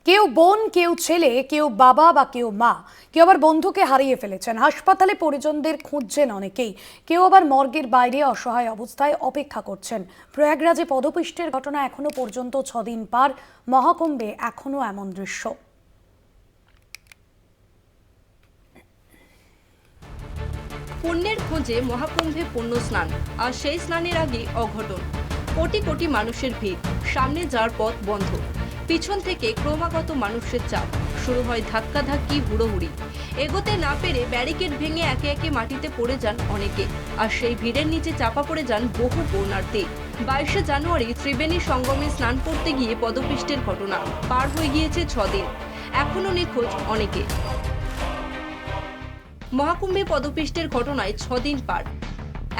কেউ বোন, কেউ ছেলে, কেউ বাবা বা কেউ মা, কেউ আবার বন্ধুকে হারিয়ে ফেলেছেন। হাসপাতালে পরিজনদের খুঁজছেন অনেকেই, কেউ আবার মর্গের বাইরে অসহায় অবস্থায় অপেক্ষা করছেন। প্রয়াগরাজে পদপিষ্টের ঘটনা এখনো পর্যন্ত 6 দিন পার, মহাকুম্ভে এখনো এমন দৃশ্য। পুণ্যের খোঁজে মহাকুম্ভে পুণ্য স্নান, আর সেই স্নানের আগে অঘটন। কোটি কোটি মানুষের ভিড়, সামনে যাওয়ার পথ বন্ধ, পিছন থেকে ক্রমাগত মানুষের চাপ, শুরু হয় ধাক্কাধাক্কি, হুড়োহুড়ি। এগোতে না পেরে ব্যারিকেড ভেঙে একে একে মাটিতে পড়ে যান অনেকে, আর সেই ভিড়ের নিচে চাপা পড়ে যান বহু পুণ্যার্থী। 22শে জানুয়ারি ত্রিবেণী সঙ্গমে স্নান করতে গিয়ে পদপিষ্টের ঘটনা। পার হয়ে গিয়েছে 6 দিন, এখনো নিখোঁজ অনেকে। মহাকুম্ভে পদপিষ্টের ঘটনায় 6 দিন পার,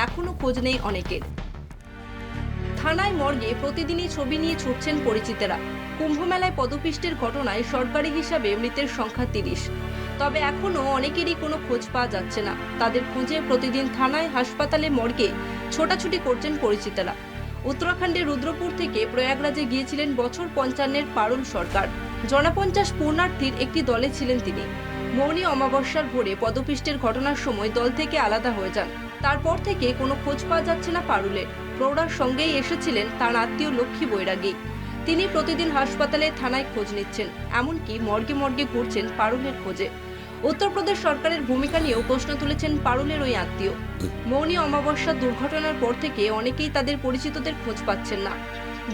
এখনো খোঁজ নেই অনেকের। থানায় মর্গে প্রতিদিনই ছবি নিয়ে ছুটছেন পরিচিতেরা। কুম্ভমেলায় পদপিষ্টের ঘটনায় সরকারি হিসাবে মৃতের সংখ্যা 30, তবে এখনো অনেকেরই কোনো খোঁজ পাওয়া যাচ্ছে না। তাদের খুঁজে প্রতিদিন থানায়, হাসপাতালে, মর্গে ছোটাছুটি করছেন পরিচিতেরা। উত্তরাখণ্ডের রুদ্রপুর থেকে প্রয়াগরাজে গিয়েছিলেন বছর 55-এর পারুল সরকার। জনপঞ্চাশ পুণ্যার্থীর একটি দলে ছিলেন তিনি। মৌনী অমাবস্যার ভোরে পদপিষ্টের ঘটনার সময় দল থেকে আলাদা হয়ে যান। তারপর থেকে কোনো খোঁজ পাওয়া যাচ্ছে না পারুলের। প্রৌঢ়ার সঙ্গেই এসেছিলেন তার আত্মীয় লক্ষ্মী বৈরাগী। তিনি প্রতিদিন হাসপাতালে, থানায় খোঁজ নিচ্ছেন, এমনকি মর্গে মর্গে ঘুরছেন পারুলের খোঁজে। উত্তরপ্রদেশ সরকারের ভূমিকা নিয়েও প্রশ্ন তুলেছেন পারুলের ওই আত্মীয়। মৌনী অমাবস্যার দুর্ঘটনার পর থেকে অনেকেই তাদের পরিচিতদের খোঁজ পাচ্ছেন না।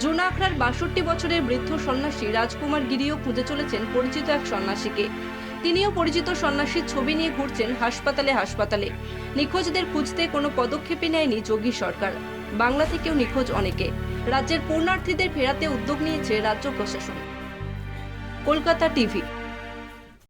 জুনা আখড়ার 62 বছরের বৃদ্ধ সন্ন্যাসী রাজকুমার গিরিও খুঁজে চলেছেন পরিচিত এক সন্ন্যাসীকে। তিনিও পরিচিত সন্ন্যাসীর ছবি নিয়ে ঘুরছেন হাসপাতালে হাসপাতালে। নিখোঁজদের খুঁজতে কোনো পদক্ষেপই নেয়নি যোগী সরকার। বাংলা থেকেও নিখোঁজ অনেকে। রাজ্যের পুণ্যার্থীদের ফেরাতে উদ্যোগ নিয়েছে রাজ্য প্রশাসন। কলকাতা টিভি।